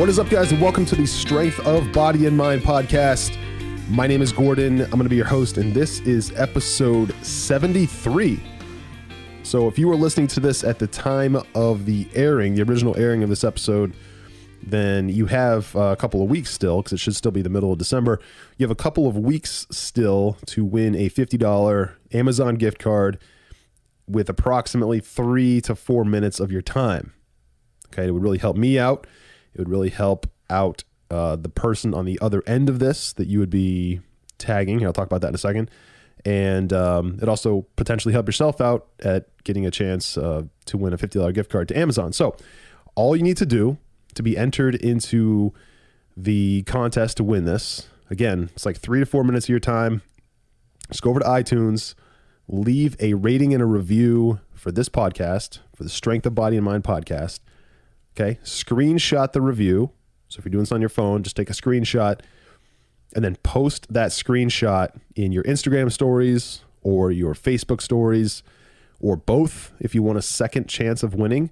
What is up, guys, and welcome to the Strength of Body and Mind podcast. My name is Gordon. I'm going to be your host, and this is episode 73. So if you were listening to this at the time of the original airing of this episode, then you have a couple of weeks still, because it should still be the middle of December. You have a couple of weeks still to win a $50 Amazon gift card with approximately 3 to 4 minutes of your time. Okay, it would really help me out. It would really help out the person on the other end of this that you would be tagging. I'll talk about that in a second. And it also potentially help yourself out at getting a chance to win a $50 gift card to Amazon. So all you need to do to be entered into the contest to win this, again, it's like 3 to 4 minutes of your time. Just go over to iTunes, leave a rating and a review for this podcast, for the Strength of Body and Mind podcast. Okay, screenshot the review. So if you're doing this on your phone, just take a screenshot and then post that screenshot in your Instagram stories or your Facebook stories, or both if you want a second chance of winning.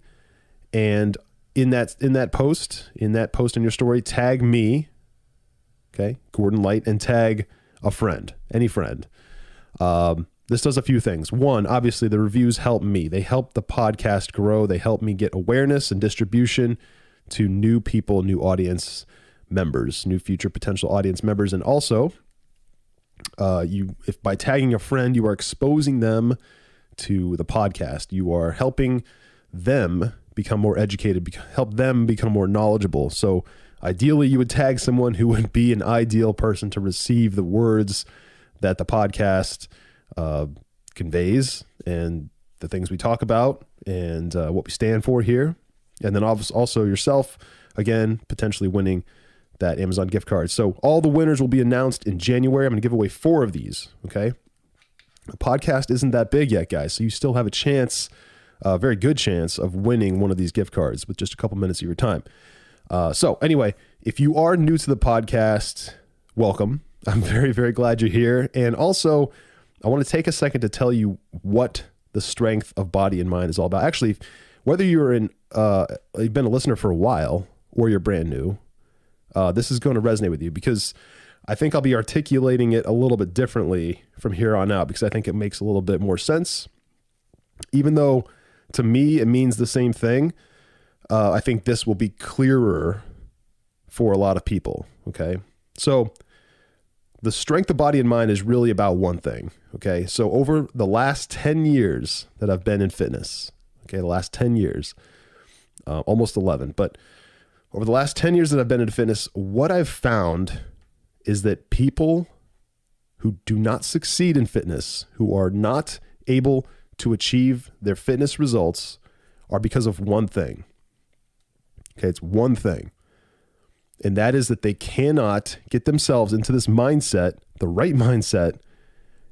And in that post in your story, tag me, okay, Gordon Light, and tag a friend, any friend. This does a few things. One, obviously the reviews help me. They help the podcast grow. They help me get awareness and distribution to new people, new audience members, new future potential audience members. And also, if by tagging a friend, you are exposing them to the podcast. You are helping them become more educated, help them become more knowledgeable. So ideally, you would tag someone who would be an ideal person to receive the words that the podcast conveys and the things we talk about and what we stand for here. And then also yourself, again, potentially winning that Amazon gift card. So all the winners will be announced in January. I'm going to give away 4 of these. Okay. The podcast isn't that big yet, guys. So you still have a chance, a very good chance of winning one of these gift cards with just a couple minutes of your time. So anyway, if you are new to the podcast, welcome. I'm very, very glad you're here. And also, I want to take a second to tell you what the Strength of Body and Mind is all about. Actually, whether you've been a listener for a while or you're brand new, this is going to resonate with you, because I think I'll be articulating it a little bit differently from here on out, because I think it makes a little bit more sense. Even though to me it means the same thing, I think this will be clearer for a lot of people. Okay, so the Strength of Body and Mind is really about one thing. Okay, so over the last 10 years that I've been in fitness, okay, the last 10 years, almost 11, but over the last 10 years that I've been in fitness, what I've found is that people who do not succeed in fitness, who are not able to achieve their fitness results, are because of one thing. Okay, it's one thing. And that is that they cannot get themselves into this mindset, the right mindset,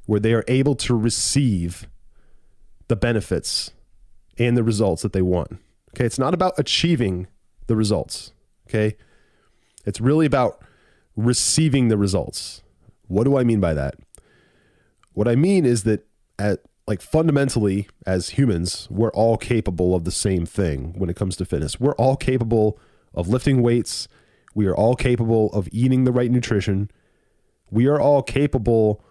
where they are able to receive the benefits and the results that they want. Okay, it's not about achieving the results. Okay, it's really about receiving the results. What do I mean by that? What I mean is that fundamentally, as humans, we're all capable of the same thing when it comes to fitness. We're all capable of lifting weights. We are all capable of eating the right nutrition. We are all capable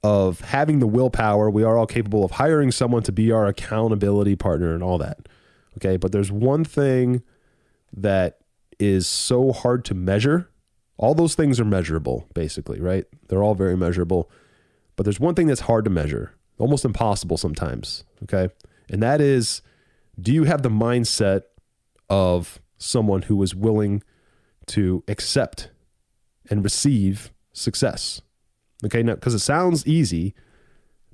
of having the willpower. We are all capable of hiring someone to be our accountability partner and all that. Okay, but there's one thing that is so hard to measure. All those things are measurable, basically, right? They're all very measurable. But there's one thing that's hard to measure, almost impossible sometimes, okay? And that is, do you have the mindset of someone who is willing to accept and receive success? Okay, now, because it sounds easy,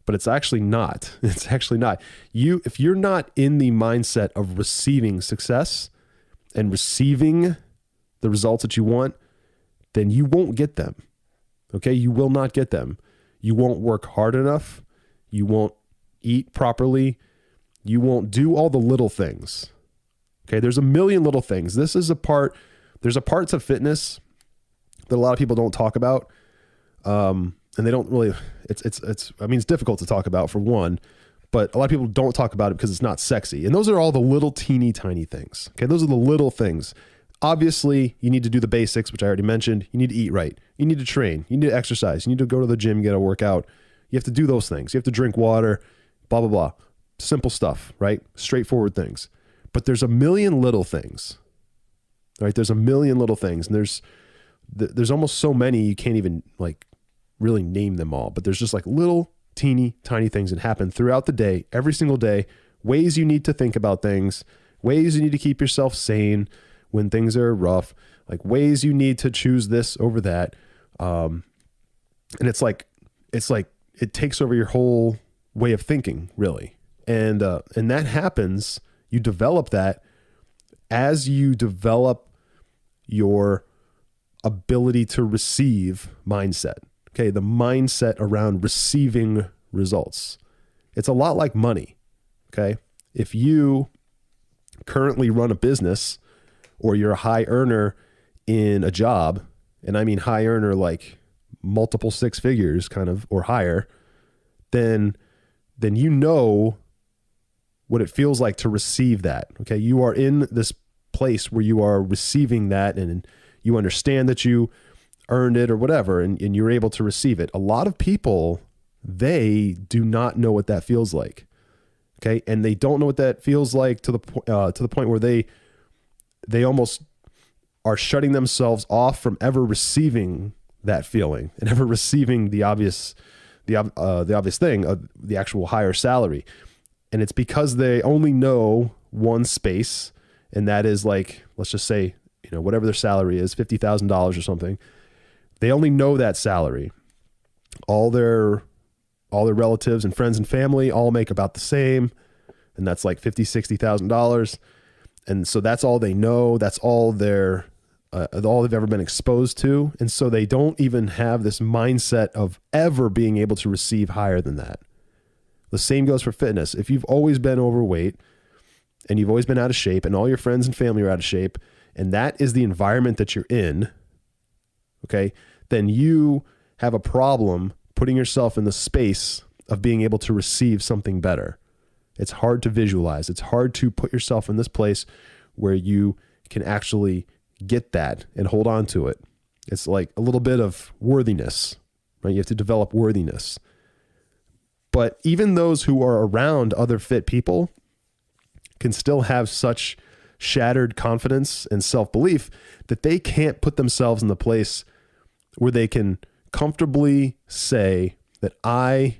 but it's actually not. It's actually not. If you're not in the mindset of receiving success and receiving the results that you want, then you won't get them. Okay, you will not get them. You won't work hard enough. You won't eat properly. You won't do all the little things. Okay, there's a million little things. There's a part to fitness that a lot of people don't talk about. And they don't really, it's difficult to talk about, for one, but a lot of people don't talk about it because it's not sexy. And those are all the little teeny tiny things. Okay. Those are the little things. Obviously, you need to do the basics, which I already mentioned. You need to eat right. You need to train. You need to exercise. You need to go to the gym, get a workout. You have to do those things. You have to drink water, blah, blah, blah. Simple stuff, right? Straightforward things. But there's a million little things, right? There's a million little things. And there's almost so many, you can't even like really name them all. But there's just like little teeny tiny things that happen throughout the day, every single day, ways you need to think about things, ways you need to keep yourself sane when things are rough, like ways you need to choose this over that. And it's like it takes over your whole way of thinking, really. And that happens, you develop that as you develop your ability to receive mindset. Okay. The mindset around receiving results. It's a lot like money. Okay. If you currently run a business or you're a high earner in a job, and I mean high earner like multiple six figures kind of or higher, then you know what it feels like to receive that. Okay. You are in this place where you are receiving that and you understand that you earned it or whatever, and you're able to receive it. A lot of people, they do not know what that feels like. Okay. And they don't know what that feels like to the point where they almost are shutting themselves off from ever receiving that feeling and ever receiving the obvious thing of the actual higher salary. And it's because they only know one space, and that is like, let's just say, whatever their salary is, $50,000 or something. They only know that salary. All their relatives and friends and family all make about the same. And that's like $50,000, $60,000. And so that's all they know. That's all all they've ever been exposed to. And so they don't even have this mindset of ever being able to receive higher than that. The same goes for fitness. If you've always been overweight and you've always been out of shape and all your friends and family are out of shape, and that is the environment that you're in, okay, then you have a problem putting yourself in the space of being able to receive something better. It's hard to visualize. It's hard to put yourself in this place where you can actually get that and hold on to it. It's like a little bit of worthiness, right? You have to develop worthiness. But even those who are around other fit people can still have such shattered confidence and self-belief that they can't put themselves in the place where they can comfortably say that I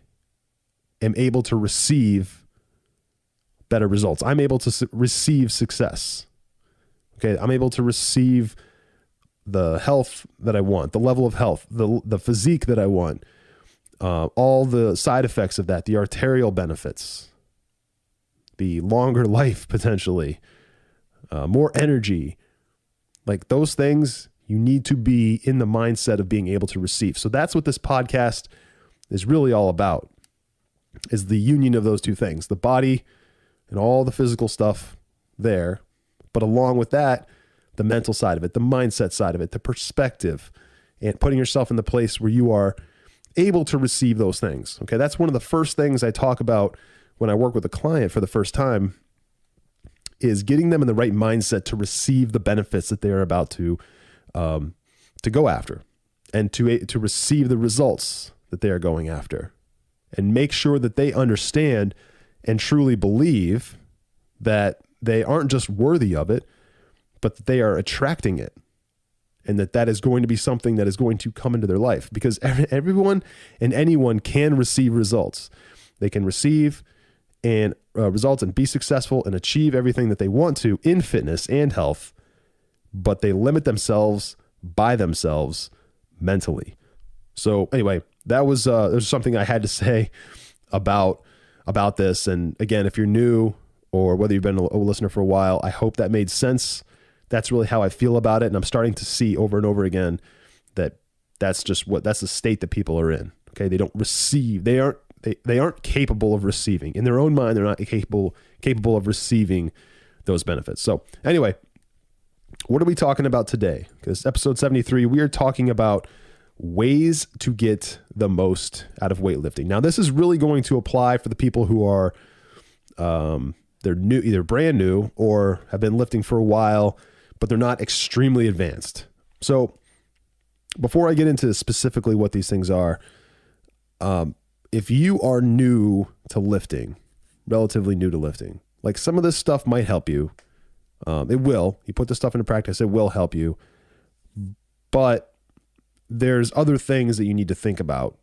am able to receive better results. I'm able to receive success. Okay. I'm able to receive the health that I want, the level of health, the physique that I want, all the side effects of that, the arterial benefits, the longer life potentially, more energy, like those things you need to be in the mindset of being able to receive. So that's what this podcast is really all about, is the union of those two things, the body and all the physical stuff there. But along with that, the mental side of it, the mindset side of it, the perspective, and putting yourself in the place where you are able to receive those things. Okay. That's one of the first things I talk about when I work with a client for the first time, is getting them in the right mindset to receive the benefits that they're about to go after, and to receive the results that they are going after, and make sure that they understand and truly believe that they aren't just worthy of it, but that they are attracting it, and that is going to be something that is going to come into their life, because everyone and anyone can receive results. They can receive and results and be successful and achieve everything that they want to in fitness and health, but they limit themselves by themselves mentally. So anyway, that was something I had to say about this. And again, if you're new or whether you've been a listener for a while, I hope that made sense. That's really how I feel about it. And I'm starting to see over and over again that that's the state that people are in. Okay. They don't receive. They aren't capable of receiving. In their own mind, they're not capable of receiving those benefits. So anyway, what are we talking about today? Because episode 73, we are talking about ways to get the most out of weightlifting. Now, this is really going to apply for the people who are they're new, either brand new or have been lifting for a while, but they're not extremely advanced. So before I get into specifically what these things are, if you are new to lifting, relatively new to lifting, like some of this stuff might help you. It will. You put this stuff into practice, it will help you. But there's other things that you need to think about.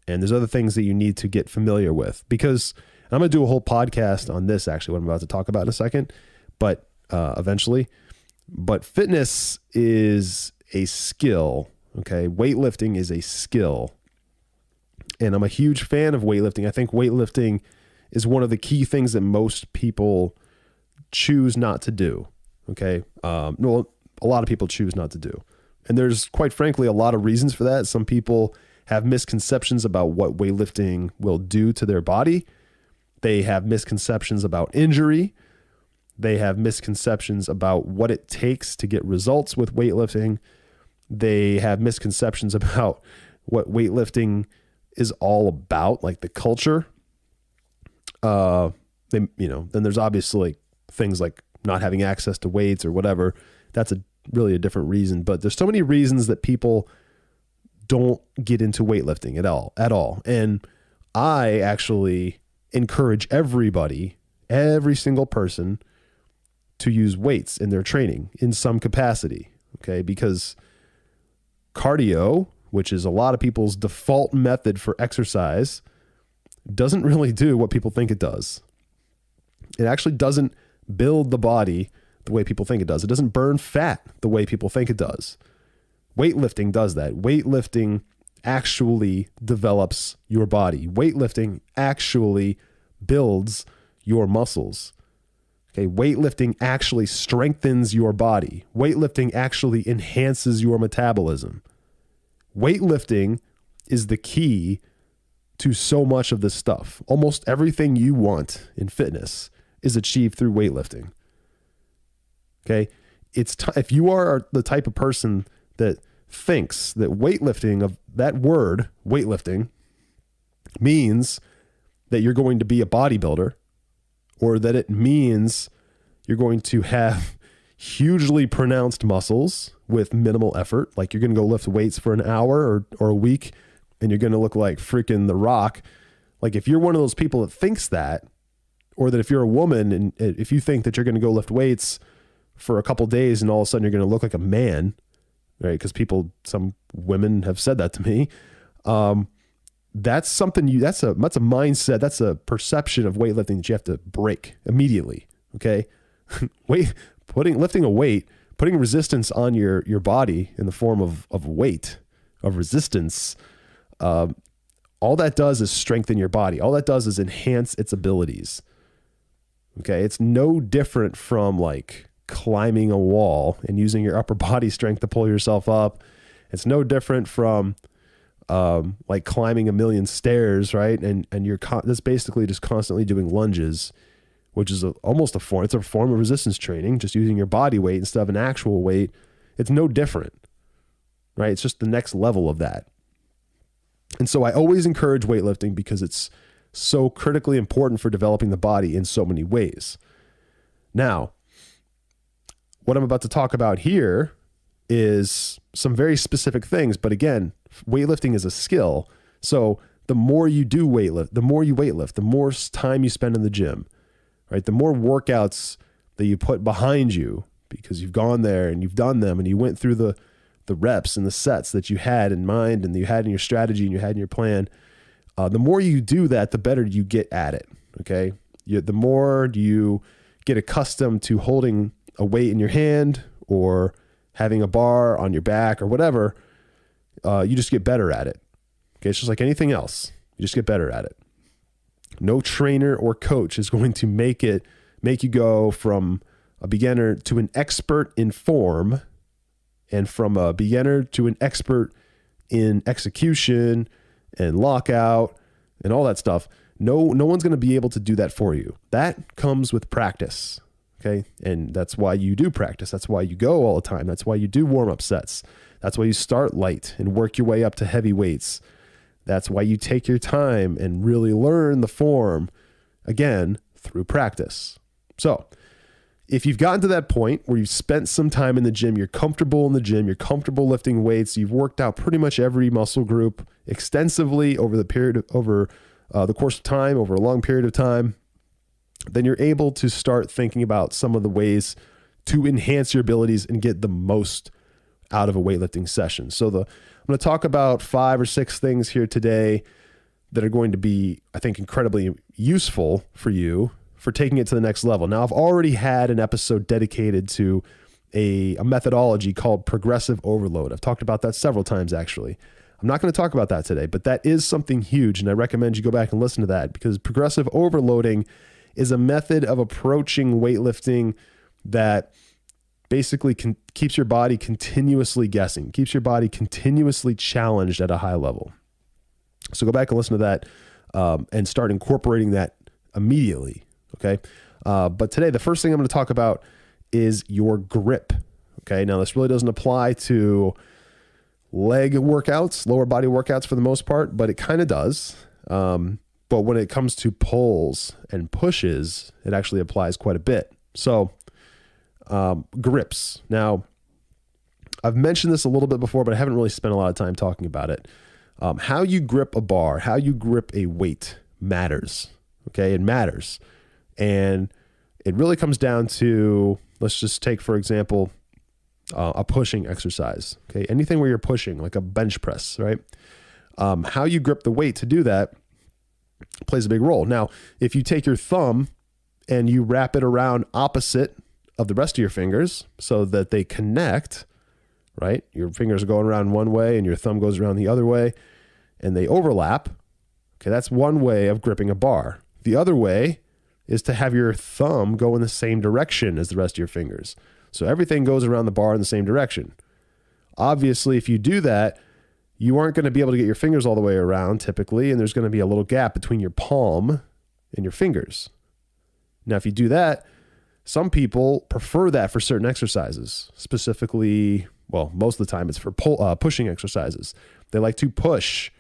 And there's other things that you need to get familiar with. Because I'm going to do a whole podcast on this, actually, what I'm about to talk about in a second, but eventually. But fitness is a skill, okay? Weightlifting is a skill. And I'm a huge fan of weightlifting. I think weightlifting is one of the key things that most people choose not to do, okay? No, a lot of people choose not to do. And there's, quite frankly, a lot of reasons for that. Some people have misconceptions about what weightlifting will do to their body. They have misconceptions about injury. They have misconceptions about what it takes to get results with weightlifting. They have misconceptions about what weightlifting is all about, like the culture. Then there's obviously things like not having access to weights or whatever. That's really a different reason. But there's so many reasons that people don't get into weightlifting at all. And I actually encourage everybody, every single person, to use weights in their training in some capacity, okay? Because cardio, which is a lot of people's default method for exercise, doesn't really do what people think it does. It actually doesn't build the body the way people think it does. It doesn't burn fat the way people think it does. Weightlifting does that. Weightlifting actually develops your body. Weightlifting actually builds your muscles. Okay, weightlifting actually strengthens your body. Weightlifting actually enhances your metabolism. Weightlifting is the key to so much of this stuff. Almost everything you want in fitness is achieved through weightlifting. Okay, if you are the type of person that thinks that weightlifting, of that word, weightlifting, means that you're going to be a bodybuilder, or that it means you're going to have hugely pronounced muscles with minimal effort, like you're going to go lift weights for an hour or a week, and you're going to look like freaking The Rock. Like if you're one of those people that thinks that, or that if you're a woman and if you think that you're going to go lift weights for a couple days and all of a sudden you're going to look like a man, right? Because some women have said that to me. That's something that's a mindset. That's a perception of weightlifting that you have to break immediately. Okay. Lifting a weight, putting resistance on your body in the form of weight, of resistance. All that does is strengthen your body. All that does is enhance its abilities. Okay. It's no different from like climbing a wall and using your upper body strength to pull yourself up. It's no different from like climbing a million stairs, right? And that's basically just constantly doing lunges, which is almost a form of resistance training, just using your body weight instead of an actual weight. It's no different, right? It's just the next level of that. And so I always encourage weightlifting because it's so critically important for developing the body in so many ways. Now, what I'm about to talk about here is some very specific things, but again, weightlifting is a skill. So the more you do weightlift, the more you weightlift, the more time you spend in the gym, right? The more workouts that you put behind you because you've gone there and you've done them and you went through the reps and the sets that you had in mind and that you had in your strategy and you had in your plan. The more you do that, the better you get at it. Okay. The more you get accustomed to holding a weight in your hand or having a bar on your back or whatever, you just get better at it. Okay. It's just like anything else. You just get better at it. No trainer or coach is going to make you go from a beginner to an expert in form and from a beginner to an expert in execution and lockout and all that stuff. No one's going to be able to do that for you. That comes with practice. Okay. And that's why you do practice. That's why you go all the time. That's why you do warm-up sets. That's why you start light and work your way up to heavy weights. That's why you take your time and really learn the form, again, through practice. So if you've gotten to that point where you've spent some time in the gym, you're comfortable in the gym, you're comfortable lifting weights, you've worked out pretty much every muscle group extensively over the course of time, over a long period of time, then you're able to start thinking about some of the ways to enhance your abilities and get the most out of a weightlifting session. So I'm going to talk about 5 or 6 things here today that are going to be, I think, incredibly useful for you for taking it to the next level. Now, I've already had an episode dedicated to a methodology called progressive overload. I've talked about that several times, actually. I'm not going to talk about that today, but that is something huge, and I recommend you go back and listen to that, because progressive overloading is a method of approaching weightlifting that basically keeps your body continuously guessing, keeps your body continuously challenged at a high level. So go back and listen to that and start incorporating that immediately. Okay. But today, the first thing I'm going to talk about is your grip. Okay. Now, this really doesn't apply to leg workouts, lower body workouts for the most part, but it kind of does. But when it comes to pulls and pushes, it actually applies quite a bit. So grips. Now, I've mentioned this a little bit before, but I haven't really spent a lot of time talking about it. How you grip a bar, how you grip a weight matters. Okay, it matters. And it really comes down to, let's just take, for example, a pushing exercise. Okay, anything where you're pushing, like a bench press, right? How you grip the weight to do that plays a big role. Now, if you take your thumb and you wrap it around opposite of the rest of your fingers so that they connect, right? Your fingers are going around one way and your thumb goes around the other way and they overlap. Okay, that's one way of gripping a bar. The other way is to have your thumb go in the same direction as the rest of your fingers. So everything goes around the bar in the same direction. Obviously, if you do that, you aren't going to be able to get your fingers all the way around typically, and there's going to be a little gap between your palm and your fingers. Now, if you do that, some people prefer that for certain exercises, specifically, well, most of the time it's for pushing exercises. They like to push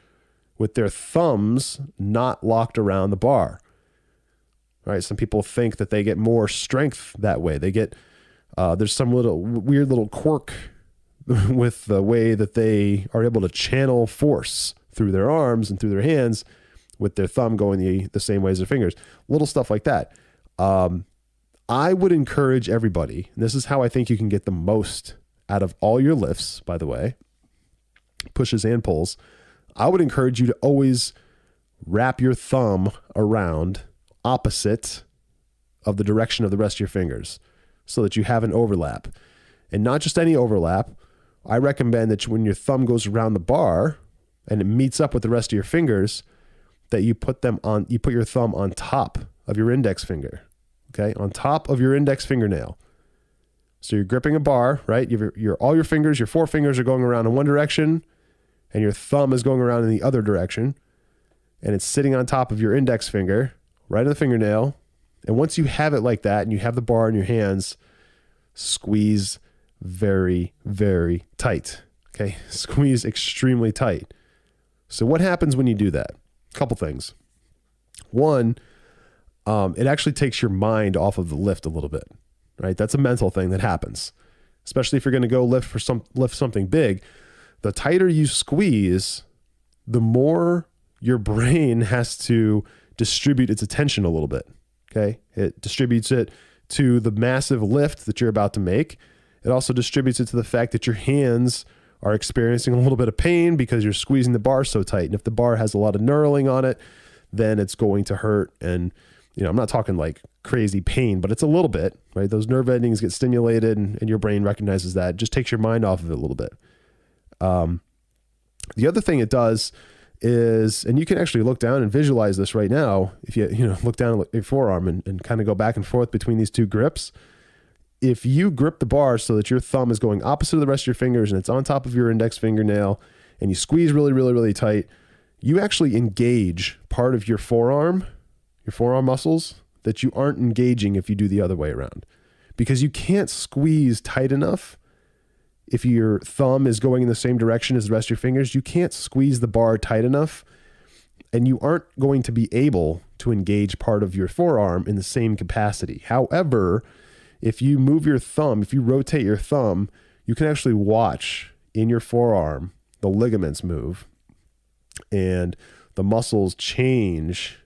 with their thumbs not locked around the bar. Right? Some people think that they get more strength that way. They get, there's some weird little quirk with the way that they are able to channel force through their arms and through their hands with their thumb going the same way as their fingers. Little stuff like that. I would encourage everybody, and this is how I think you can get the most out of all your lifts, by the way, pushes and pulls. I would encourage you to always wrap your thumb around opposite of the direction of the rest of your fingers so that you have an overlap. And not just any overlap. I recommend that when your thumb goes around the bar and it meets up with the rest of your fingers, that you put your thumb on top of your index finger. Okay, on top of your index fingernail. So you're gripping a bar, right? All your fingers, your 4 fingers are going around in one direction, and your thumb is going around in the other direction, and it's sitting on top of your index finger, right on the fingernail. And once you have it like that, and you have the bar in your hands, squeeze very, very tight. Okay, squeeze extremely tight. So what happens when you do that? A couple things. One, it actually takes your mind off of the lift a little bit, right? That's a mental thing that happens, especially if you're going to go lift something big. The tighter you squeeze, the more your brain has to distribute its attention a little bit. Okay. It distributes it to the massive lift that you're about to make. It also distributes it to the fact that your hands are experiencing a little bit of pain because you're squeezing the bar so tight. And if the bar has a lot of knurling on it, then it's going to hurt. And I'm not talking like crazy pain, but it's a little bit, right? Those nerve endings get stimulated and your brain recognizes that. It just takes your mind off of it a little bit. The other thing it does is, and you can actually look down and visualize this right now. If you look down at your forearm and kind of go back and forth between these two grips, if you grip the bar so that your thumb is going opposite of the rest of your fingers and it's on top of your index fingernail and you squeeze really, really, really tight, you actually engage part of your forearm muscles that you aren't engaging if you do the other way around, because you can't squeeze tight enough. If your thumb is going in the same direction as the rest of your fingers, you can't squeeze the bar tight enough, and you aren't going to be able to engage part of your forearm in the same capacity. However, if you move your thumb, if you rotate your thumb, you can actually watch in your forearm the ligaments move and the muscles change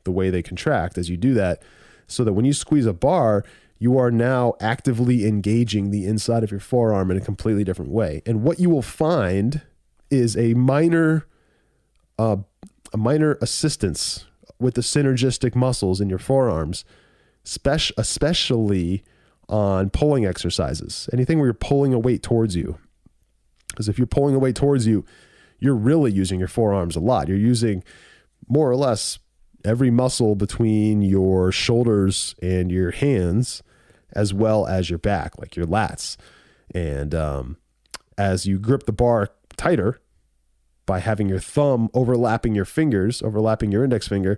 the way they contract as you do that, so that when you squeeze a bar, you are now actively engaging the inside of your forearm in a completely different way. And what you will find is a minor assistance with the synergistic muscles in your forearms, especially on pulling exercises, anything where you're pulling a weight towards you. Because if you're pulling a weight towards you, you're really using your forearms a lot. You're using more or less every muscle between your shoulders and your hands, as well as your back, like your lats. And as you grip the bar tighter by having your thumb overlapping your fingers, overlapping your index finger,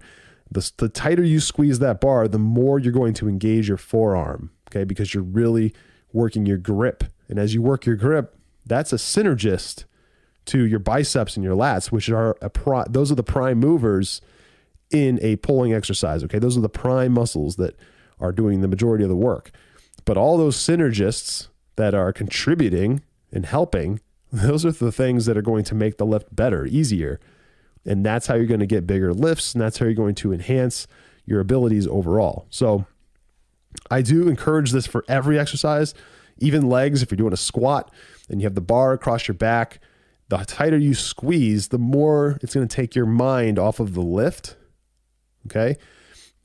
the tighter you squeeze that bar, the more you're going to engage your forearm, okay? Because you're really working your grip. And as you work your grip, that's a synergist to your biceps and your lats, which are those are the prime movers in a pulling exercise, okay? Those are the prime muscles that are doing the majority of the work. But all those synergists that are contributing and helping, those are the things that are going to make the lift better, easier. And that's how you're going to get bigger lifts, and that's how you're going to enhance your abilities overall. So I do encourage this for every exercise, even legs. If you're doing a squat and you have the bar across your back, the tighter you squeeze, the more it's going to take your mind off of the lift, okay?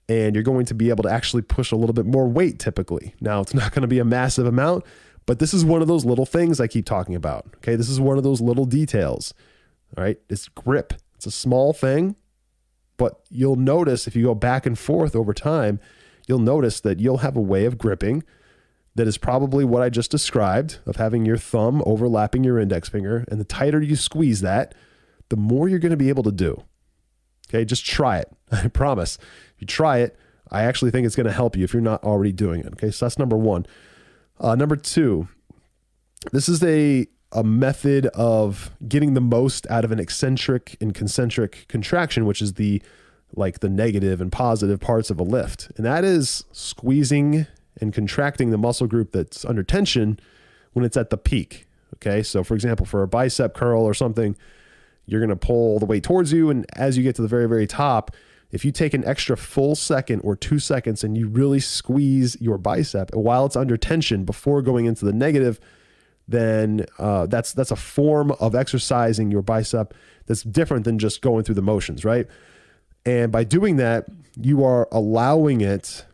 And you're going to be able to actually push a little bit more weight typically. Now, it's not going to be a massive amount, but this is one of those little things I keep talking about, okay? This is one of those little details, all right? It's grip. It's a small thing, but you'll notice if you go back and forth over time, you'll notice that you'll have a way of gripping that is probably what I just described, of having your thumb overlapping your index finger. And the tighter you squeeze that, the more you're going to be able to do. Okay, just try it. I promise. If you try it, I actually think it's going to help you if you're not already doing it. Okay, so that's number one. Number two, this is a method of getting the most out of an eccentric and concentric contraction, which is the negative and positive parts of a lift. And that is squeezing and contracting the muscle group that's under tension when it's at the peak. Okay, so for example, for a bicep curl or something, you're going to pull the weight towards you. And as you get to the very, very top, if you take an extra full second or 2 seconds and you really squeeze your bicep while it's under tension before going into the negative, then that's a form of exercising your bicep that's different than just going through the motions, right? And by doing that, you are allowing it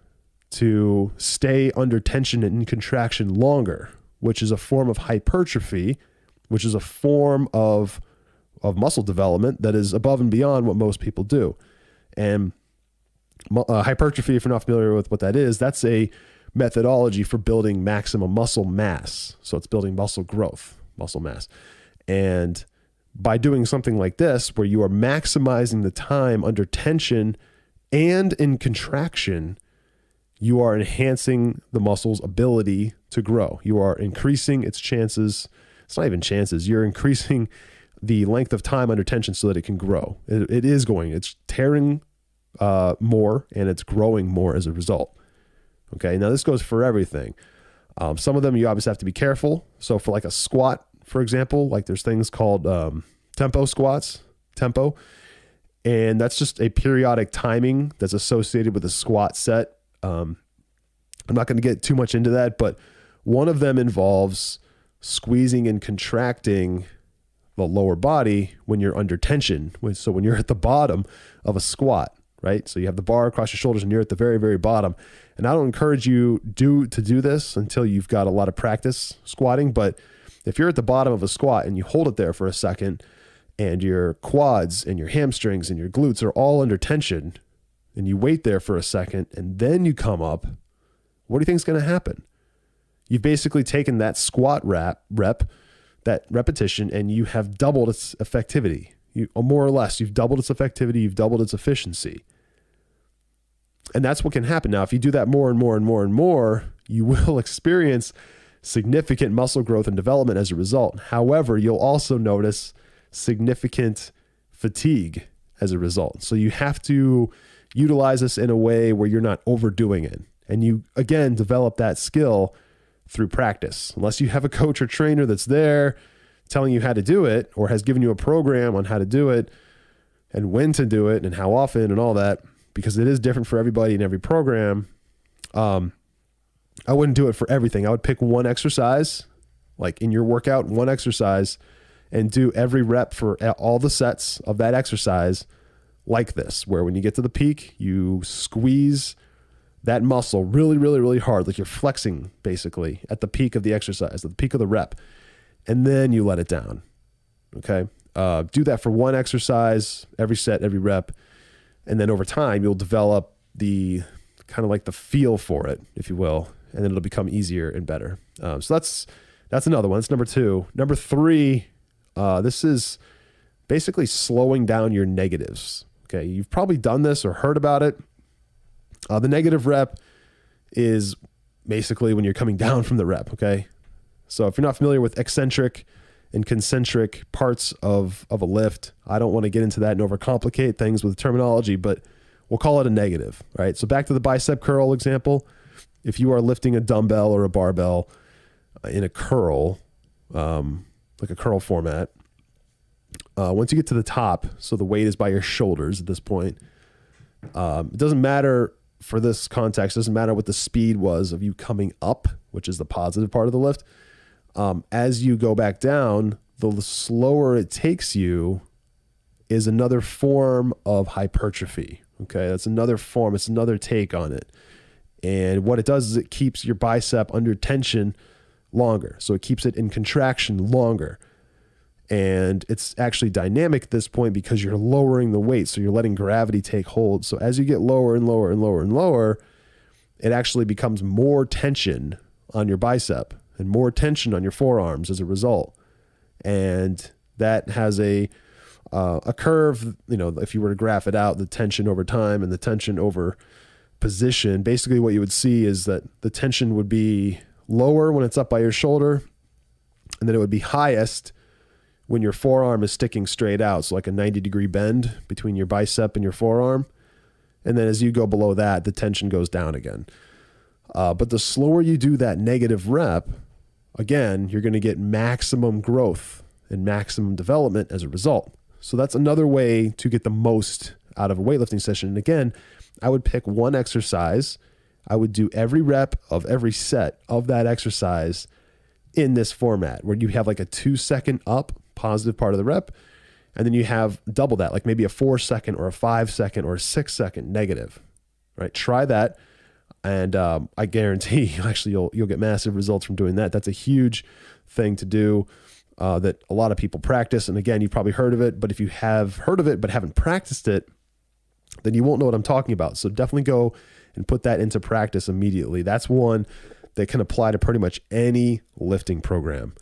to stay under tension and in contraction longer, which is a form of hypertrophy, which is a form of muscle development that is above and beyond what most people do. And hypertrophy, if you're not familiar with what that is, that's a methodology for building maximum muscle mass. So it's building muscle growth, muscle mass. And by doing something like this, where you are maximizing the time under tension and in contraction, you are enhancing the muscle's ability to grow. You are increasing its chances. It's not even chances. You're increasing the length of time under tension so that it can grow. It's tearing more and it's growing more as a result. Okay. Now this goes for everything. Some of them you obviously have to be careful. So for like a squat, for example, like there's things called tempo squats, and that's just a periodic timing that's associated with a squat set. I'm not going to get too much into that, but one of them involves squeezing and contracting the lower body when you're under tension. So when you're at the bottom of a squat, right? So you have the bar across your shoulders and you're at the very, very bottom. And I don't encourage you to do this until you've got a lot of practice squatting. But if you're at the bottom of a squat and you hold it there for a second and your quads and your hamstrings and your glutes are all under tension and you wait there for a second and then you come up, what do you think is going to happen? You've basically taken that squat that repetition, and you have doubled its effectivity. More or less, you've doubled its effectivity, you've doubled its efficiency. And that's what can happen. Now, if you do that more and more and more and more, you will experience significant muscle growth and development as a result. However, you'll also notice significant fatigue as a result. So you have to utilize this in a way where you're not overdoing it. And you, again, develop that skill through practice. Unless you have a coach or trainer that's there telling you how to do it or has given you a program on how to do it and when to do it and how often and all that, because it is different for everybody in every program. I wouldn't do it for everything. I would pick one exercise, like in your workout, one exercise, and do every rep for all the sets of that exercise like this, where when you get to the peak, you squeeze that muscle really, really, really hard, like you're flexing basically at the peak of the exercise, at the peak of the rep, and then you let it down. Okay. Do that for one exercise, every set, every rep. And then over time, you'll develop the kind of like the feel for it, if you will, and then it'll become easier and better. So that's another one. That's number 2. Number 3, this is basically slowing down your negatives. Okay. You've probably done this or heard about it. The negative rep is basically when you're coming down from the rep. Okay. So if you're not familiar with eccentric and concentric parts of a lift, I don't want to get into that and overcomplicate things with terminology, but we'll call it a negative, right? So back to the bicep curl example. If you are lifting a dumbbell or a barbell in a curl, like a curl format, once you get to the top, so the weight is by your shoulders at this point, it doesn't matter for this context, it doesn't matter what the speed was of you coming up, which is the positive part of the lift. As you go back down, the slower it takes you is another form of hypertrophy. Okay. That's another form. It's another take on it. And what it does is it keeps your bicep under tension longer. So it keeps it in contraction longer. And it's actually dynamic at this point because you're lowering the weight. So you're letting gravity take hold. So as you get lower and lower and lower and lower, it actually becomes more tension on your bicep and more tension on your forearms as a result. And that has a curve, if you were to graph it out, the tension over time and the tension over position, basically what you would see is that the tension would be lower when it's up by your shoulder, and then it would be highest when your forearm is sticking straight out. So like a 90-degree bend between your bicep and your forearm. And then as you go below that, the tension goes down again. But the slower you do that negative rep, again, you're going to get maximum growth and maximum development as a result. So that's another way to get the most out of a weightlifting session. And again, I would pick one exercise. I would do every rep of every set of that exercise in this format where you have like a 2-second up positive part of the rep. And then you have double that, like maybe a 4-second or a 5-second or a 6-second negative, right? Try that. And I guarantee actually you'll get massive results from doing that. That's a huge thing to do that a lot of people practice. And again, you've probably heard of it, but if you have heard of it but haven't practiced it, then you won't know what I'm talking about. So definitely go and put that into practice immediately. That's one that can apply to pretty much any lifting program.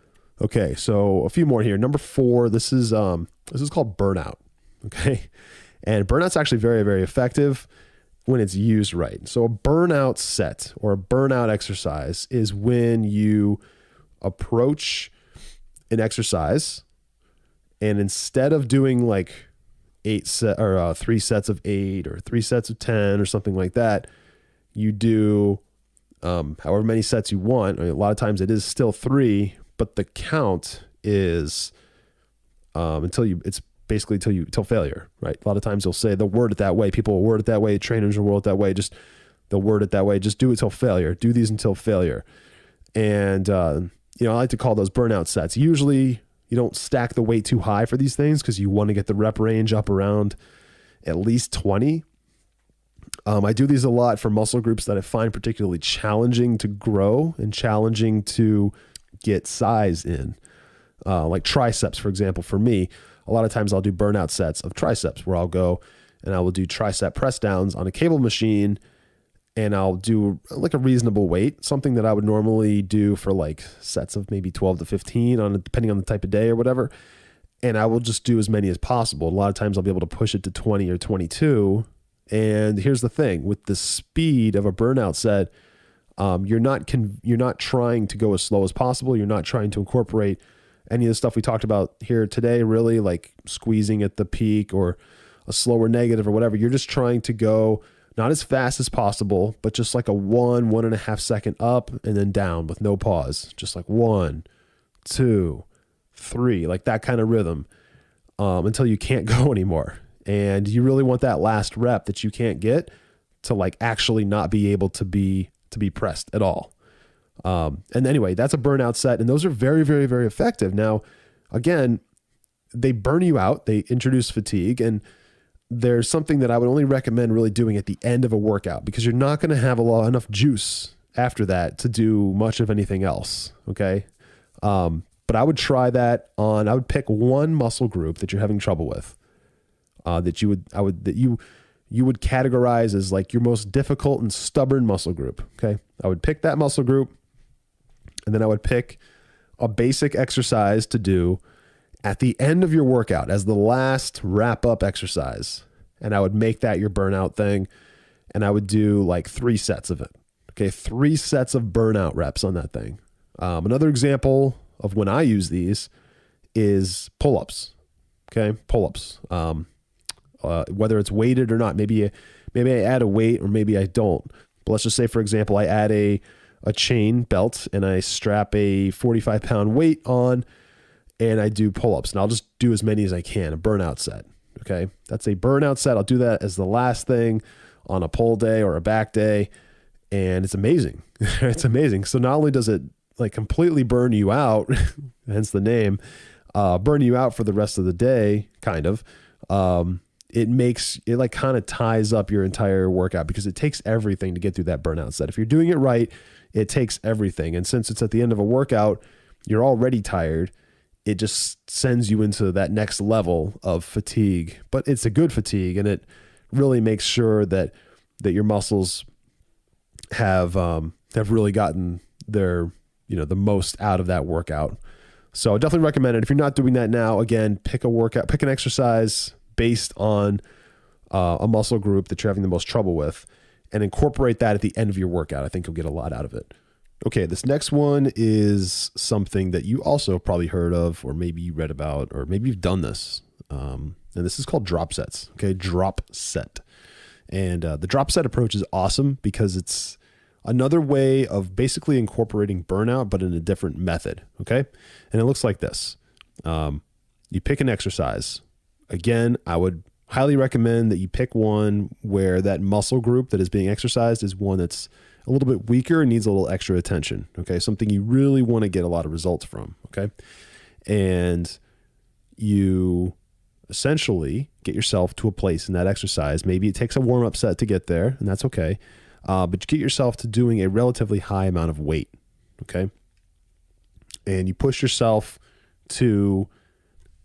Okay, so a few more here. Number 4, this is called burnout. Okay, and burnout's actually very, very effective when it's used right. So a burnout set or a burnout exercise is when you approach an exercise and instead of doing like 3 sets of 8 or 3 sets of 10 or something like that, you do however many sets you want. I mean, a lot of times it is still 3, but the count is until failure, right? A lot of times they'll word it that way. People will word it that way. Trainers will word it that way. They'll word it that way. Just do it till failure. Do these until failure. And, I like to call those burnout sets. Usually you don't stack the weight too high for these things because you want to get the rep range up around at least 20. I do these a lot for muscle groups that I find particularly challenging to grow and challenging to get size in. Like triceps, for example, for me, a lot of times I'll do burnout sets of triceps where I'll go and I will do tricep press downs on a cable machine and I'll do like a reasonable weight, something that I would normally do for like sets of maybe 12 to 15 depending on the type of day or whatever. And I will just do as many as possible. A lot of times I'll be able to push it to 20 or 22. And here's the thing with the speed of a burnout set, you're not trying to go as slow as possible. You're not trying to incorporate any of the stuff we talked about here today, really, like squeezing at the peak or a slower negative or whatever. You're just trying to go not as fast as possible, but just like a 1.5 second up and then down with no pause. Just like 1, 2, 3, like that kind of rhythm, until you can't go anymore. And you really want that last rep that you can't get to like actually not be able to be pressed at all. And anyway, that's a burnout set. And those are very, very, very effective. Now, again, they burn you out. They introduce fatigue. And there's something that I would only recommend really doing at the end of a workout, because you're not going to have enough juice after that to do much of anything else. Okay. But I would try that on, I would pick one muscle group that you're having trouble with, that you would categorize as like your most difficult and stubborn muscle group. Okay. I would pick that muscle group, and then I would pick a basic exercise to do at the end of your workout as the last wrap up exercise. And I would make that your burnout thing. And I would do like 3 sets of it. Okay. 3 sets of burnout reps on that thing. Another example of when I use these is pull-ups. Okay. Pull-ups. Whether it's weighted or not, maybe I add a weight or maybe I don't. But let's just say, for example, I add a chain belt and I strap a 45-pound weight on and I do pull-ups, and I'll just do as many as I can, a burnout set. Okay. That's a burnout set. I'll do that as the last thing on a pull day or a back day. And it's amazing. It's amazing. So not only does it like completely burn you out, hence the name, burn you out for the rest of the day, kind of, it like kind of ties up your entire workout, because it takes everything to get through that burnout set. If you're doing it right, it takes everything. And since it's at the end of a workout, you're already tired. It just sends you into that next level of fatigue, but it's a good fatigue, and it really makes sure that your muscles have really gotten their, the most out of that workout. So I definitely recommend it. If you're not doing that now, again, pick an exercise based on a muscle group that you're having the most trouble with, and incorporate that at the end of your workout. I think you'll get a lot out of it. Okay, this next one is something that you also probably heard of, or maybe you read about, or maybe you've done this. And this is called drop sets. Okay, drop set. And the drop set approach is awesome because it's another way of basically incorporating burnout, but in a different method. Okay, and it looks like this. You pick an exercise. Again, I would highly recommend that you pick one where that muscle group that is being exercised is one that's a little bit weaker and needs a little extra attention. Okay. Something you really want to get a lot of results from. Okay. And you essentially get yourself to a place in that exercise. Maybe it takes a warm-up set to get there, and that's okay. But you get yourself to doing a relatively high amount of weight. Okay. And you push yourself to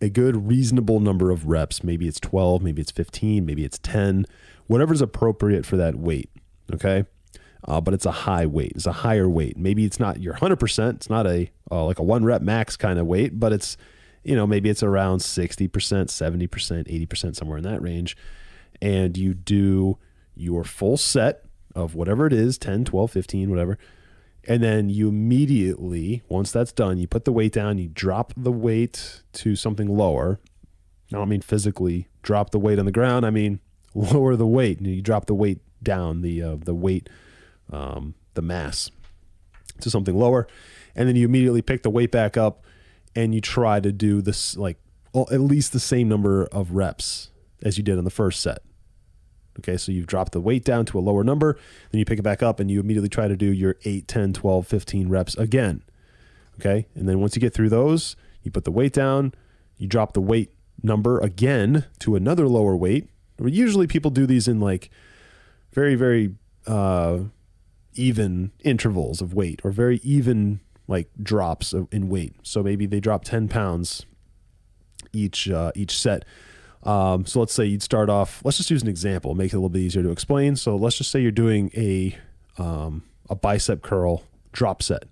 a good reasonable number of reps. Maybe it's 12, maybe it's 15, maybe it's 10, whatever's appropriate for that weight. Okay. But it's a high weight. It's a higher weight. Maybe it's not your 100%. It's not a like a 1 rep max kind of weight, but it's, maybe it's around 60%, 70%, 80%, somewhere in that range. And you do your full set of whatever it is, 10, 12, 15, whatever. And then you immediately, once that's done, you put the weight down, you drop the weight to something lower. I don't mean physically drop the weight on the ground. I mean, lower the weight. You drop the weight down, the weight, the mass to something lower. And then you immediately pick the weight back up and you try to do this, like at least the same number of reps as you did on the first set. Okay, so you've dropped the weight down to a lower number, then you pick it back up and you immediately try to do your 8, 10, 12, 15 reps again. Okay, and then once you get through those, you put the weight down, you drop the weight number again to another lower weight. Usually people do these in like very, very even intervals of weight, or very even like drops in weight. So maybe they drop 10 pounds each set. So let's say you'd start off, let's just use an example, make it a little bit easier to explain. So let's just say you're doing a bicep curl drop set.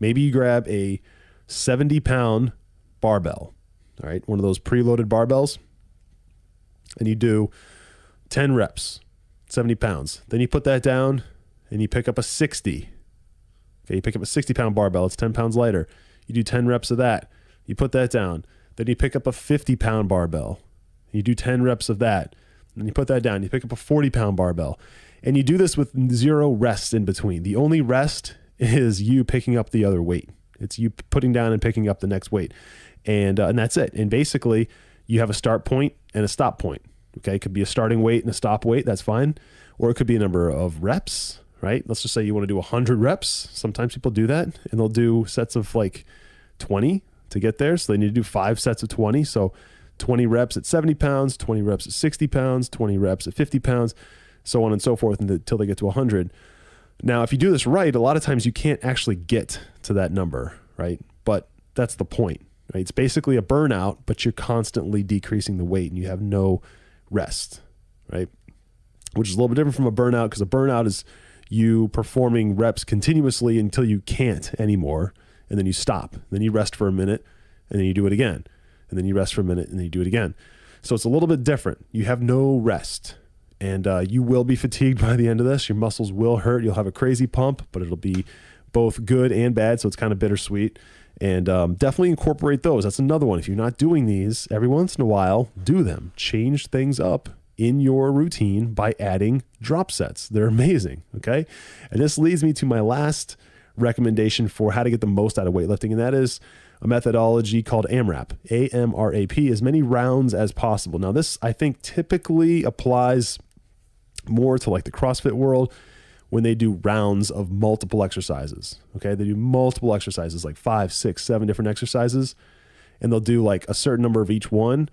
Maybe you grab a 70-pound barbell, all right, one of those preloaded barbells, and you do 10 reps, 70 pounds. Then you put that down and you pick up a 60. Okay, you pick up a 60-pound barbell. It's 10 pounds lighter. You do 10 reps of that. You put that down. Then you pick up a 50-pound barbell. You do 10 reps of that. And you put that down. You pick up a 40-pound barbell. And you do this with 0 rests in between. The only rest is you picking up the other weight. It's you putting down and picking up the next weight. And that's it. And basically, you have a start point and a stop point. Okay, it could be a starting weight and a stop weight. That's fine. Or it could be a number of reps, right? Let's just say you want to do 100 reps. Sometimes people do that, and they'll do sets of like 20 to get there. So they need to do 5 sets of 20. So 20 reps at 70 pounds, 20 reps at 60 pounds, 20 reps at 50 pounds, so on and so forth until they get to 100. Now, if you do this right, a lot of times you can't actually get to that number, right? But that's the point, right? It's basically a burnout, but you're constantly decreasing the weight and you have no rest, right? Which is a little bit different from a burnout, because a burnout is you performing reps continuously until you can't anymore, and then you stop. Then you rest for a minute, and then you do it again. And then you rest for a minute, and then you do it again. So it's a little bit different. You have no rest. And you will be fatigued by the end of this. Your muscles will hurt. You'll have a crazy pump, but it'll be both good and bad. So it's kind of bittersweet. And definitely incorporate those. That's another one. If you're not doing these, every once in a while, do them. Change things up in your routine by adding drop sets. They're amazing. Okay. And this leads me to my last recommendation for how to get the most out of weightlifting. And that is a methodology called AMRAP, AMRAP, as many rounds as possible. Now, this I think typically applies more to like the CrossFit world when they do rounds of multiple exercises. Okay. They do multiple exercises, like 5, 6, 7 different exercises. And they'll do like a certain number of each one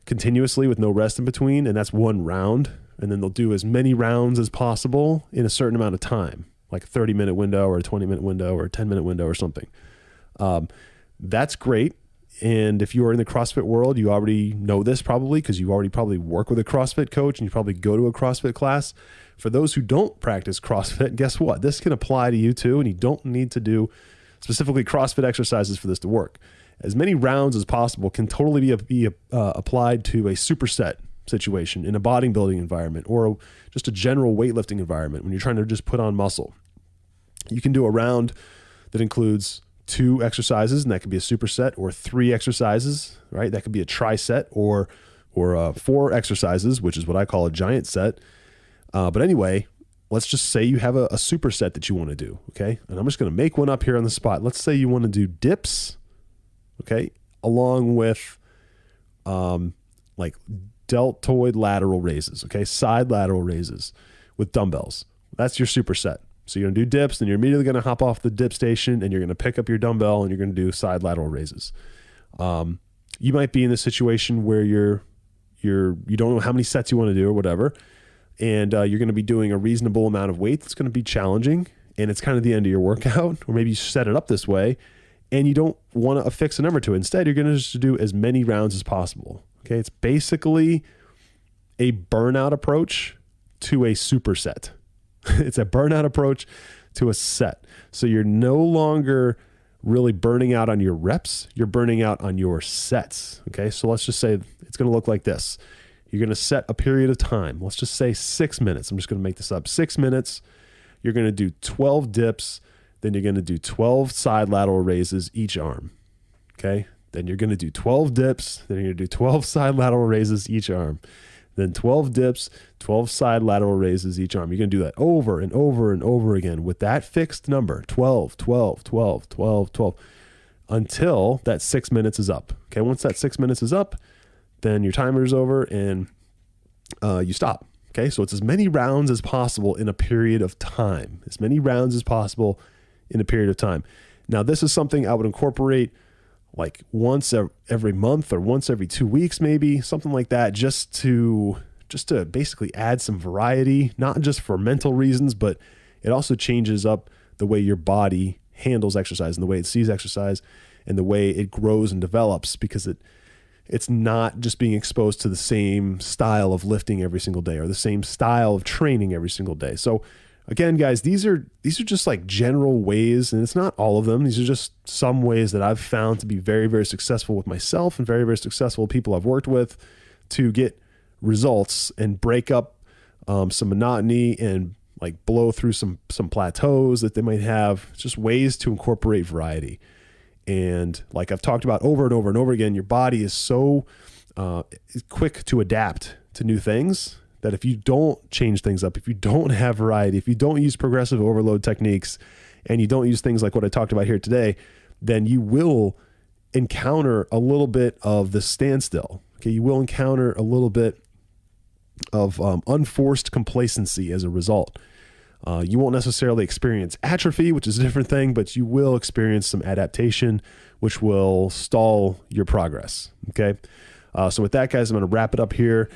continuously with no rest in between. And that's one round. And then they'll do as many rounds as possible in a certain amount of time, like a 30-minute window or a 20-minute window or a 10-minute window or something. That's great. And if you are in the CrossFit world, you already know this probably, because you already probably work with a CrossFit coach and you probably go to a CrossFit class. For those who don't practice CrossFit, guess what? This can apply to you too. And you don't need to do specifically CrossFit exercises for this to work. As many rounds as possible can totally be applied to a superset situation in a bodybuilding environment or just a general weightlifting environment when you're trying to just put on muscle. You can do a round that includes 2 exercises, and that could be a superset, or 3 exercises, right? That could be a triset, or 4 exercises, which is what I call a giant set. But anyway, let's just say you have a superset that you want to do, okay? And I'm just going to make one up here on the spot. Let's say you want to do dips, okay, along with like deltoid lateral raises, okay, side lateral raises with dumbbells. That's your superset. So you're going to do dips, and you're immediately going to hop off the dip station, and you're going to pick up your dumbbell, and you're going to do side lateral raises. You might be in this situation where you don't know how many sets you want to do or whatever, and you're going to be doing a reasonable amount of weight that's going to be challenging, and it's kind of the end of your workout, or maybe you set it up this way, and you don't want to affix a number to it. Instead, you're going to just do as many rounds as possible. Okay, it's basically a burnout approach to a superset. It's a burnout approach to a set. So you're no longer really burning out on your reps. You're burning out on your sets. Okay. So let's just say it's going to look like this. You're going to set a period of time. Let's just say 6 minutes. I'm just going to make this up. 6 minutes. You're going to do 12 dips. Then you're going to do 12 side lateral raises each arm. Okay. Then you're going to do 12 dips. Then you're going to do 12 side lateral raises each arm. Then 12 dips, 12 side lateral raises each arm. You're going to do that over and over and over again with that fixed number, 12, 12, 12, 12, 12, until that 6 minutes is up. Okay, once that 6 minutes is up, then your timer is over and you stop. Okay, so it's as many rounds as possible in a period of time. As many rounds as possible in a period of time. Now, this is something I would incorporate like once every month or once every 2 weeks, maybe something like that, just to basically add some variety, not just for mental reasons, but it also changes up the way your body handles exercise and the way it sees exercise and the way it grows and develops, because it's not just being exposed to the same style of lifting every single day or the same style of training every single day. So again, guys, these are just like general ways, and it's not all of them. These are just some ways that I've found to be very, very successful with myself and very, very successful with people I've worked with to get results and break up some monotony and like blow through some plateaus that they might have. It's just ways to incorporate variety. And like I've talked about over and over and over again, your body is so quick to adapt to new things that if you don't change things up, if you don't have variety, if you don't use progressive overload techniques, and you don't use things like what I talked about here today, then you will encounter a little bit of the standstill. Okay, you will encounter a little bit of unforced complacency as a result. You won't necessarily experience atrophy, which is a different thing, but you will experience some adaptation, which will stall your progress. Okay. So with that, guys, I'm going to wrap it up here.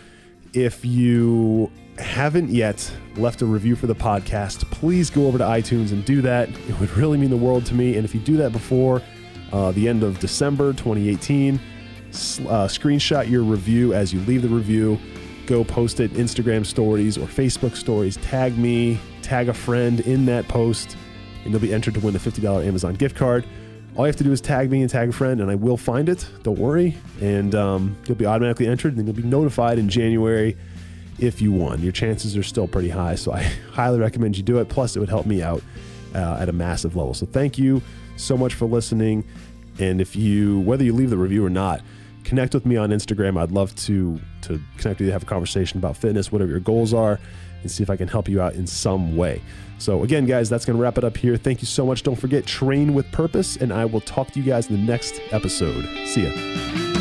If you haven't yet left a review for the podcast, please go over to iTunes and do that. It would really mean the world to me. And if you do that before the end of December 2018, screenshot your review as you leave the review. Go post it Instagram stories or Facebook stories. Tag me, tag a friend in that post, and you'll be entered to win a $50 Amazon gift card. All you have to do is tag me and tag a friend, and I will find it. Don't worry. And you'll be automatically entered, and then you'll be notified in January if you won. Your chances are still pretty high, so I highly recommend you do it. Plus, it would help me out at a massive level. So thank you so much for listening. And whether you leave the review or not, connect with me on Instagram. I'd love to connect with you, have a conversation about fitness, whatever your goals are, and see if I can help you out in some way. So again, guys, that's going to wrap it up here. Thank you so much. Don't forget, train with purpose, and I will talk to you guys in the next episode. See ya.